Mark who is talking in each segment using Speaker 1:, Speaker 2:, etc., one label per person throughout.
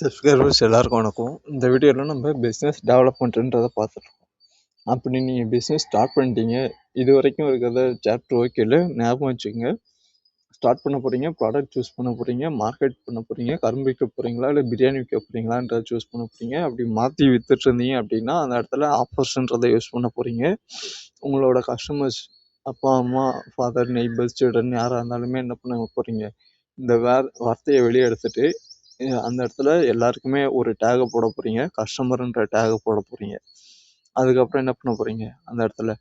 Speaker 1: Subscribers எல்லாருக்கும் வணக்கம். இந்த வீடியோவில் நம்ம பிஸ்னஸ் டெவலப்மெண்ட்டுன்றதை பார்த்துருக்கோம். அப்படி நீங்கள் பிஸ்னஸ் ஸ்டார்ட் பண்ணிட்டீங்க, இது வரைக்கும் இருக்கிறத சாப்டர் ஓகேல ஞாபகம் வச்சுக்கோங்க. ஸ்டார்ட் பண்ண போகிறீங்க, ப்ராடக்ட் சூஸ் பண்ண போகிறீங்க, மார்க்கெட் பண்ண போகிறீங்க, கரும்பு விற்க போகிறீங்களா இல்லை பிரியாணி விற்க போகிறீங்களான்றதை சூஸ் பண்ண போகிறீங்க. அப்படி மாற்றி விற்றுட்டு இருந்தீங்க அப்படின்னா அந்த இடத்துல ஆஃபர்ஸ்ன்றதை யூஸ் பண்ண போகிறீங்க. உங்களோட கஸ்டமர்ஸ் அப்பா அம்மா ஃபாதர் நெய்பர்ஸ் சில்ட்ரன் யாராக இருந்தாலுமே என்ன பண்ண போகிறீங்க, இந்த வார்த்தையை வெளியே எடுத்துட்டு அந்த இடத்துல எல்லாருக்குமே ஒரு டேகை போட போகிறீங்க, கஸ்டமர்ன்ற டேகை போட போகிறீங்க. அதுக்கப்புறம் என்ன பண்ண போகிறீங்க அந்த இடத்துல,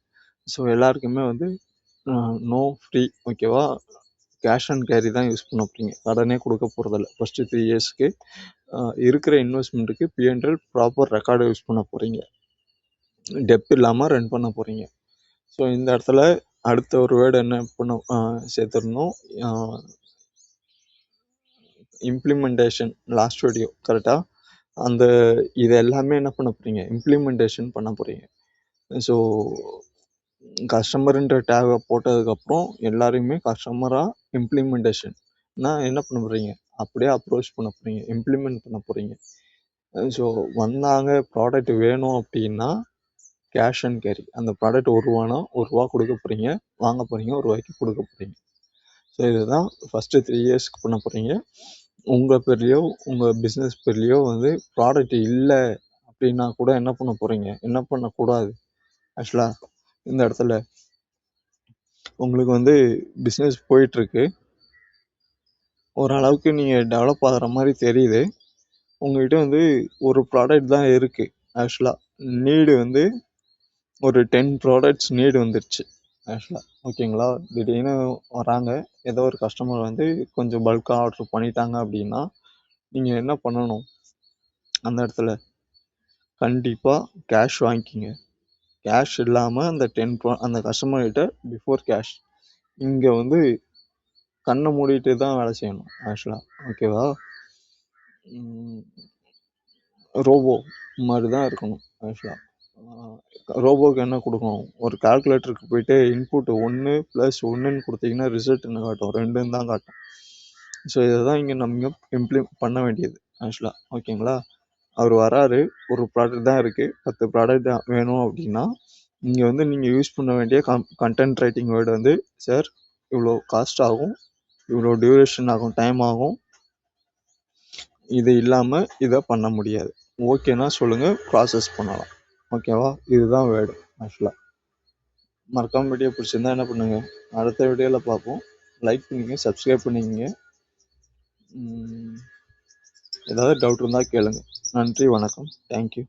Speaker 1: ஸோ எல்லாருக்குமே வந்து நோ ஃப்ரீ, ஓகேவா, கேஷ் அண்ட் கேரி தான் யூஸ் பண்ண போகிறீங்க. கடனே கொடுக்க போகிறதில்ல. ஃபஸ்ட்டு 3 இயர்ஸ்க்கு இருக்கிற இன்வெஸ்ட்மெண்ட்டுக்கு P&L ப்ராப்பர் ரெக்கார்டு யூஸ் பண்ண போகிறீங்க. டெப்த் இல்லாமல் ரன் பண்ண போகிறீங்க. ஸோ இந்த இடத்துல அடுத்த ஒரு வேர்டு என்ன பண்ண சேர்த்துடணும், இம்ப்ளிமெண்டேஷன். லாஸ்ட் வீடியோ கரெக்டாக அந்த இது எல்லாமே என்ன பண்ண போகிறீங்க, இம்ப்ளிமெண்டேஷன் பண்ண போகிறீங்க. ஸோ கஸ்டமருன்ற டேகை போட்டதுக்கப்புறம் எல்லாரையுமே கஸ்டமராக இம்ப்ளிமெண்டேஷன்னா என்ன பண்ண போகிறீங்க, அப்படியே அப்ரோச் பண்ண போகிறீங்க, இம்ப்ளிமெண்ட் பண்ண போகிறீங்க. ஸோ வந்தாங்க ப்ராடக்ட் வேணும் அப்படின்னா கேஷ் அண்ட் கேரி. அந்த ப்ராடக்ட் ₹1 கொடுக்க போகிறீங்க, வாங்க போகிறீங்க, ₹1 கொடுக்க போகிறீங்க. ஸோ இதுதான் ஃபஸ்ட்டு 3 இயர்ஸ்க்கு பண்ண போகிறீங்க. உங்கள் பேர்லேயோ உங்கள் பிஸ்னஸ் பேர்லேயோ வந்து ப்ராடக்ட் இல்லை அப்படின்னா கூட என்ன பண்ண போகிறீங்க, என்ன பண்ணக்கூடாது. ஆக்சுவலாக இந்த இடத்துல உங்களுக்கு வந்து பிஸ்னஸ் போயிட்டுருக்கு, ஓரளவுக்கு நீங்கள் டெவலப் ஆகிற மாதிரி தெரியுது. உங்கள்கிட்ட வந்து ஒரு ப்ராடக்ட் தான் இருக்குது. ஆக்சுவலாக நீடு வந்து ஒரு 10 ப்ராடக்ட்ஸ் நீடு வந்துடுச்சு ஆக்சுவலாக, ஓகேங்களா. திடீர்னு வராங்க, ஏதோ ஒரு கஸ்டமர் வந்து கொஞ்சம் பல்காக ஆர்டர் பண்ணிட்டாங்க அப்படின்னா நீங்கள் என்ன பண்ணணும், அந்த இடத்துல கண்டிப்பாக கேஷ் வாங்கிக்கிங்க. கேஷ் இல்லாமல் அந்த அந்த கஸ்டமர்கிட்ட பிஃபோர் கேஷ். இங்கே வந்து கண்ணை மூடிட்டு தான் வேலை செய்யணும் ஆக்சுவலாக, ஓகேவா. ரோபோ மாதிரி தான் இருக்கணும் ஆக்சுவலாக. ரோபோக்கு என்ன கொடுக்கணும், ஒரு கால்குலேட்டருக்கு போயிட்டு இன்புட் 1 + 1ன்னு கொடுத்தீங்கன்னா ரிசல்ட் என்ன காட்டும், 2ன்னு தான் காட்டும். ஸோ இதை தான் இங்கே நம்ம பண்ண வேண்டியது ஆக்சுவலாக, ஓகேங்களா. அவர் வராரு, ஒரு ப்ராடக்ட் தான் இருக்குது, 10 ப்ராடக்ட் வேணும் அப்படின்னா இங்கே வந்து நீங்கள் யூஸ் பண்ண வேண்டிய கண்டென்ட் ரைட்டிங் வேர்டு வந்து, சார் இவ்வளோ காஸ்ட் ஆகும், இவ்வளோ டியூரேஷன் ஆகும், டைம் ஆகும், இது இல்லாமல் இதை பண்ண முடியாது, ஓகேனா சொல்லுங்கள், ப்ராசஸ் பண்ணலாம், ஓகேவா. இதுதான் வேர்டு ஆக்சுவலாக. மறக்காம வீடியோ பிடிச்சிருந்தா என்ன பண்ணுங்க, அடுத்த வீடியோவில் பார்ப்போம். லைக் பண்ணிங்க, சப்ஸ்கிரைப் பண்ணிக்கங்க. ஏதாவது டவுட் இருந்தால் கேளுங்க. நன்றி, வணக்கம், தேங்க்யூ.